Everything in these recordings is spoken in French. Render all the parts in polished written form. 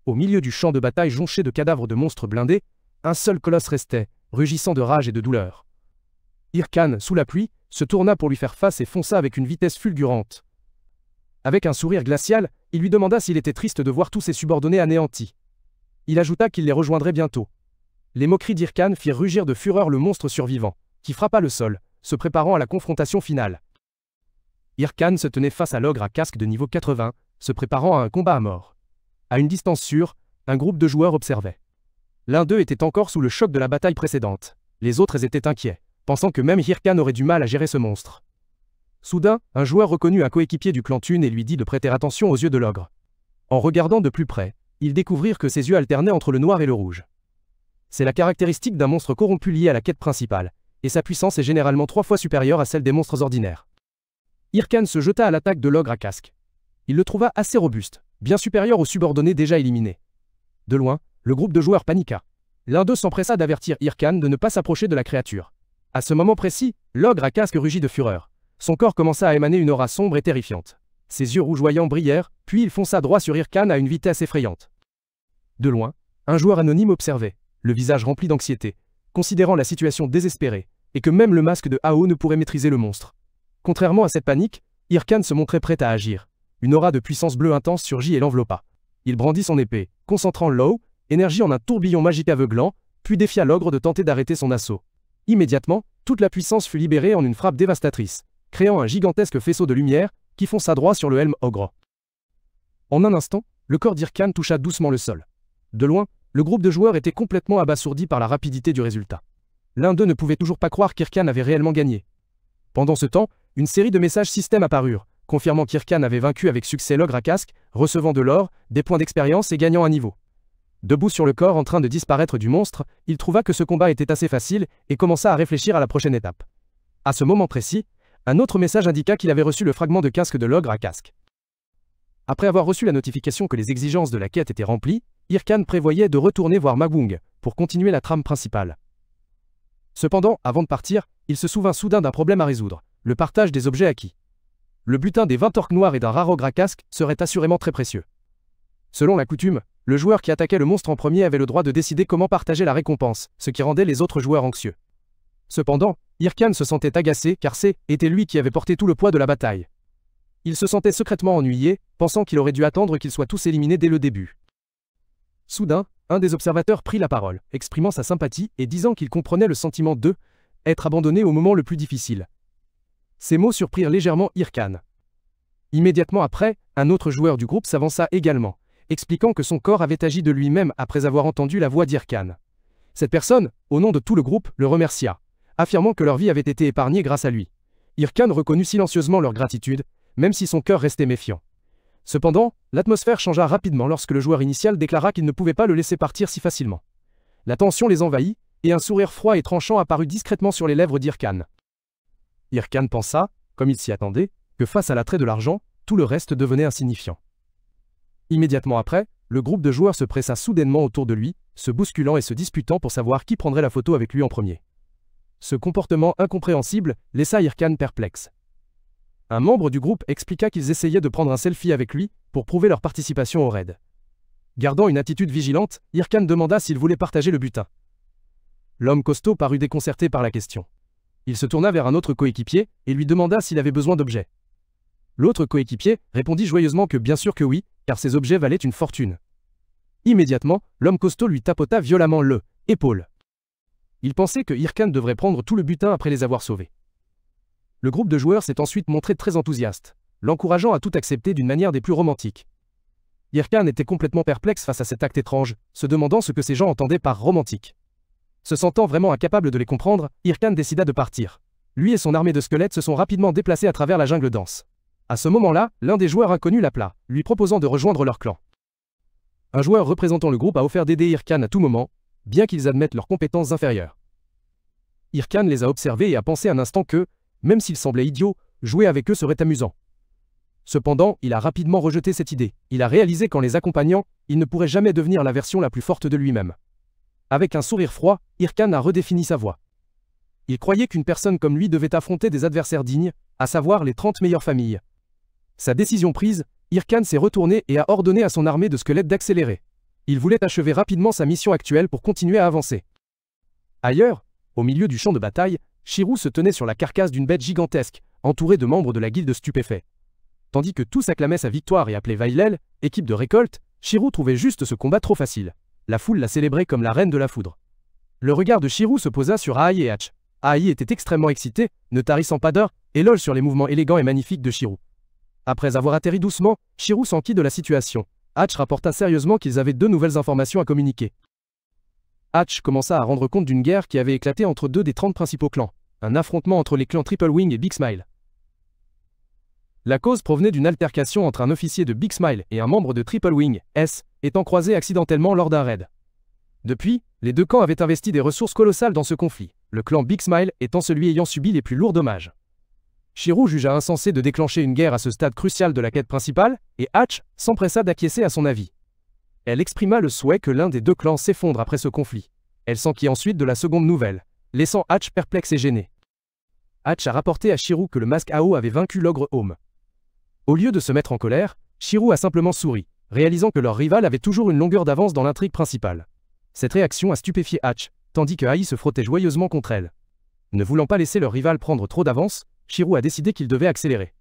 Au milieu du champ de bataille jonché de cadavres de monstres blindés, un seul colosse restait, rugissant de rage et de douleur. Irkhan, sous la pluie, se tourna pour lui faire face et fonça avec une vitesse fulgurante. Avec un sourire glacial, il lui demanda s'il était triste de voir tous ses subordonnés anéantis. Il ajouta qu'il les rejoindrait bientôt. Les moqueries d'Irkhan firent rugir de fureur le monstre survivant, qui frappa le sol, se préparant à la confrontation finale. Irkhan se tenait face à l'ogre à casque de niveau 80, se préparant à un combat à mort. À une distance sûre, un groupe de joueurs observait. L'un d'eux était encore sous le choc de la bataille précédente. Les autres étaient inquiets, pensant que même Irkhan aurait du mal à gérer ce monstre. Soudain, un joueur reconnut un coéquipier du clan Thune et lui dit de prêter attention aux yeux de l'ogre. En regardant de plus près, ils découvrirent que ses yeux alternaient entre le noir et le rouge. C'est la caractéristique d'un monstre corrompu lié à la quête principale, et sa puissance est généralement 3 fois supérieure à celle des monstres ordinaires. Irkhan se jeta à l'attaque de l'ogre à casque. Il le trouva assez robuste, bien supérieur aux subordonnés déjà éliminés. De loin, le groupe de joueurs paniqua. L'un d'eux s'empressa d'avertir Irkhan de ne pas s'approcher de la créature. À ce moment précis, l'ogre à casque rugit de fureur. Son corps commença à émaner une aura sombre et terrifiante. Ses yeux rougeoyants brillèrent, puis il fonça droit sur Irkhan à une vitesse effrayante. De loin, un joueur anonyme observait, le visage rempli d'anxiété, considérant la situation désespérée, et que même le masque de Hao ne pourrait maîtriser le monstre. Contrairement à cette panique, Irkhan se montrait prêt à agir. Une aura de puissance bleue intense surgit et l'enveloppa. Il brandit son épée, concentrant l'eau, énergie en un tourbillon magique aveuglant, puis défia l'ogre de tenter d'arrêter son assaut. Immédiatement, toute la puissance fut libérée en une frappe dévastatrice, créant un gigantesque faisceau de lumière qui fonça droit sur le helm ogre. En un instant, le corps d'Irkhan toucha doucement le sol. De loin, le groupe de joueurs était complètement abasourdi par la rapidité du résultat. L'un d'eux ne pouvait toujours pas croire qu'Irkhan avait réellement gagné. Pendant ce temps, une série de messages système apparurent, confirmant qu'Irkhan avait vaincu avec succès l'ogre à casque, recevant de l'or, des points d'expérience et gagnant un niveau. Debout sur le corps en train de disparaître du monstre, il trouva que ce combat était assez facile et commença à réfléchir à la prochaine étape. À ce moment précis, un autre message indiqua qu'il avait reçu le fragment de casque de l'ogre à casque. Après avoir reçu la notification que les exigences de la quête étaient remplies, Irkhan prévoyait de retourner voir Magwung pour continuer la trame principale. Cependant, avant de partir, il se souvint soudain d'un problème à résoudre, le partage des objets acquis. Le butin des 20 orques noirs et d'un rare ogre à casque serait assurément très précieux. Selon la coutume, le joueur qui attaquait le monstre en premier avait le droit de décider comment partager la récompense, ce qui rendait les autres joueurs anxieux. Cependant, Irkhan se sentait agacé car c'était lui qui avait porté tout le poids de la bataille. Il se sentait secrètement ennuyé, pensant qu'il aurait dû attendre qu'ils soient tous éliminés dès le début. Soudain, un des observateurs prit la parole, exprimant sa sympathie et disant qu'il comprenait le sentiment de « être abandonné au moment le plus difficile ». Ces mots surprirent légèrement Irkhan. Immédiatement après, un autre joueur du groupe s'avança également, expliquant que son corps avait agi de lui-même après avoir entendu la voix d'Irkhan. Cette personne, au nom de tout le groupe, le remercia, affirmant que leur vie avait été épargnée grâce à lui. Irkhan reconnut silencieusement leur gratitude, même si son cœur restait méfiant. Cependant, l'atmosphère changea rapidement lorsque le joueur initial déclara qu'il ne pouvait pas le laisser partir si facilement. La tension les envahit, et un sourire froid et tranchant apparut discrètement sur les lèvres d'Irkhan. Irkhan pensa, comme il s'y attendait, que face à l'attrait de l'argent, tout le reste devenait insignifiant. Immédiatement après, le groupe de joueurs se pressa soudainement autour de lui, se bousculant et se disputant pour savoir qui prendrait la photo avec lui en premier. Ce comportement incompréhensible laissa Irkhan perplexe. Un membre du groupe expliqua qu'ils essayaient de prendre un selfie avec lui pour prouver leur participation au raid. Gardant une attitude vigilante, Irkhan demanda s'il voulait partager le butin. L'homme costaud parut déconcerté par la question. Il se tourna vers un autre coéquipier et lui demanda s'il avait besoin d'objets. L'autre coéquipier répondit joyeusement que bien sûr que oui, car ces objets valaient une fortune. Immédiatement, l'homme costaud lui tapota violemment l'épaule. Il pensait que Irkhan devrait prendre tout le butin après les avoir sauvés. Le groupe de joueurs s'est ensuite montré très enthousiaste, l'encourageant à tout accepter d'une manière des plus romantiques. Irkhan était complètement perplexe face à cet acte étrange, se demandant ce que ces gens entendaient par romantique. Se sentant vraiment incapable de les comprendre, Irkhan décida de partir. Lui et son armée de squelettes se sont rapidement déplacés à travers la jungle dense. À ce moment-là, l'un des joueurs inconnus l'appela, lui proposant de rejoindre leur clan. Un joueur représentant le groupe a offert d'aider Irkhan à tout moment, bien qu'ils admettent leurs compétences inférieures. Irkhan les a observés et a pensé un instant que, même s'ils semblaient idiots, jouer avec eux serait amusant. Cependant, il a rapidement rejeté cette idée. Il a réalisé qu'en les accompagnant, il ne pourrait jamais devenir la version la plus forte de lui-même. Avec un sourire froid, Irkhan a redéfini sa voie. Il croyait qu'une personne comme lui devait affronter des adversaires dignes, à savoir les 30 meilleures familles. Sa décision prise, Irkhan s'est retourné et a ordonné à son armée de squelettes d'accélérer. Il voulait achever rapidement sa mission actuelle pour continuer à avancer. Ailleurs, au milieu du champ de bataille, Shirou se tenait sur la carcasse d'une bête gigantesque, entourée de membres de la guilde stupéfaits. Tandis que tous acclamaient sa victoire et appelaient Vailel, équipe de récolte, Shirou trouvait juste ce combat trop facile. La foule la célébrait comme la reine de la foudre. Le regard de Shirou se posa sur Ai et Hatch. Ai était extrêmement excité, ne tarissant pas d'heure, éloge sur les mouvements élégants et magnifiques de Shirou. Après avoir atterri doucement, Shirou s'enquit de la situation. Hatch rapporta sérieusement qu'ils avaient 2 nouvelles informations à communiquer. Hatch commença à rendre compte d'une guerre qui avait éclaté entre 2 des 30 principaux clans, un affrontement entre les clans Triple Wing et Big Smile. La cause provenait d'une altercation entre un officier de Big Smile et un membre de Triple Wing, S, étant croisés accidentellement lors d'un raid. Depuis, les 2 camps avaient investi des ressources colossales dans ce conflit, le clan Big Smile étant celui ayant subi les plus lourds dommages. Shirou jugea insensé de déclencher une guerre à ce stade crucial de la quête principale, et Hatch s'empressa d'acquiescer à son avis. Elle exprima le souhait que l'un des 2 clans s'effondre après ce conflit. Elle s'enquit ensuite de la seconde nouvelle, laissant Hatch perplexe et gêné. Hatch a rapporté à Shirou que le masque Ao avait vaincu l'ogre Home. Au lieu de se mettre en colère, Shirou a simplement souri, réalisant que leur rival avait toujours une longueur d'avance dans l'intrigue principale. Cette réaction a stupéfié Hatch, tandis que Ai se frottait joyeusement contre elle. Ne voulant pas laisser leur rival prendre trop d'avance, Shirou a décidé qu'il devait accélérer.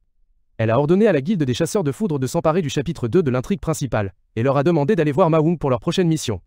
Elle a ordonné à la guilde des chasseurs de foudre de s'emparer du chapitre 2 de l'intrigue principale, et leur a demandé d'aller voir Mawung pour leur prochaine mission.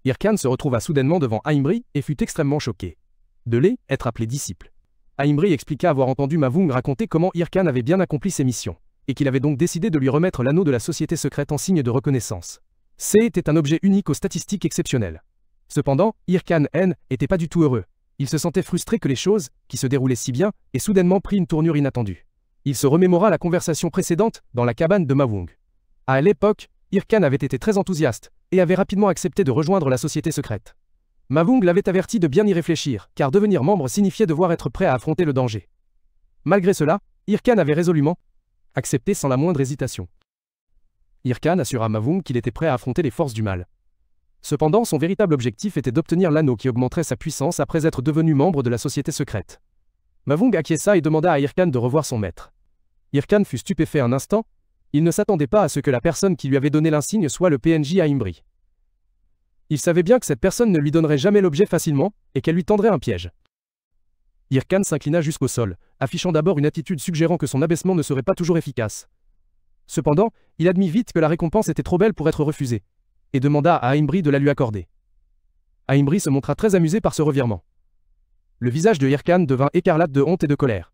Irkan se retrouva soudainement devant Aimbri et fut extrêmement choqué. De l'est être appelé disciple. Aimbri expliqua avoir entendu Mawung raconter comment Irkan avait bien accompli ses missions, et qu'il avait donc décidé de lui remettre l'anneau de la société secrète en signe de reconnaissance. C était un objet unique aux statistiques exceptionnelles. Cependant, Irkan N était pas du tout heureux. Il se sentait frustré que les choses, qui se déroulaient si bien, aient soudainement pris une tournure inattendue. Il se remémora la conversation précédente, dans la cabane de Mawung. À l'époque, Irkan avait été très enthousiaste, et avait rapidement accepté de rejoindre la société secrète. Mawung l'avait averti de bien y réfléchir, car devenir membre signifiait devoir être prêt à affronter le danger. Malgré cela, Irkan avait résolument accepté sans la moindre hésitation. Irkan assura Mawung qu'il était prêt à affronter les forces du mal. Cependant, son véritable objectif était d'obtenir l'anneau qui augmenterait sa puissance après être devenu membre de la société secrète. Mawung acquiesça et demanda à Irkan de revoir son maître. Irkan fut stupéfait un instant, il ne s'attendait pas à ce que la personne qui lui avait donné l'insigne soit le PNJ Aimbri. Il savait bien que cette personne ne lui donnerait jamais l'objet facilement, et qu'elle lui tendrait un piège. Irkan s'inclina jusqu'au sol, affichant d'abord une attitude suggérant que son abaissement ne serait pas toujours efficace. Cependant, il admit vite que la récompense était trop belle pour être refusée, et demanda à Aimbri de la lui accorder. Aimbri se montra très amusé par ce revirement. Le visage de Irkan devint écarlate de honte et de colère.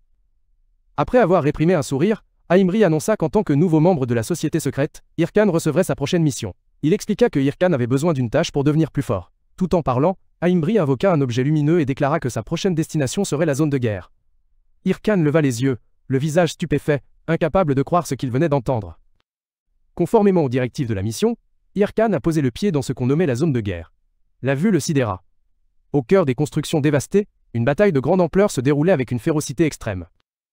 Après avoir réprimé un sourire, Aimbri annonça qu'en tant que nouveau membre de la société secrète, Irkan recevrait sa prochaine mission. Il expliqua que Irkan avait besoin d'une tâche pour devenir plus fort. Tout en parlant, Aimbri invoqua un objet lumineux et déclara que sa prochaine destination serait la zone de guerre. Irkan leva les yeux, le visage stupéfait, incapable de croire ce qu'il venait d'entendre. Conformément aux directives de la mission, Irkan a posé le pied dans ce qu'on nommait la zone de guerre. La vue le sidéra. Au cœur des constructions dévastées, une bataille de grande ampleur se déroulait avec une férocité extrême.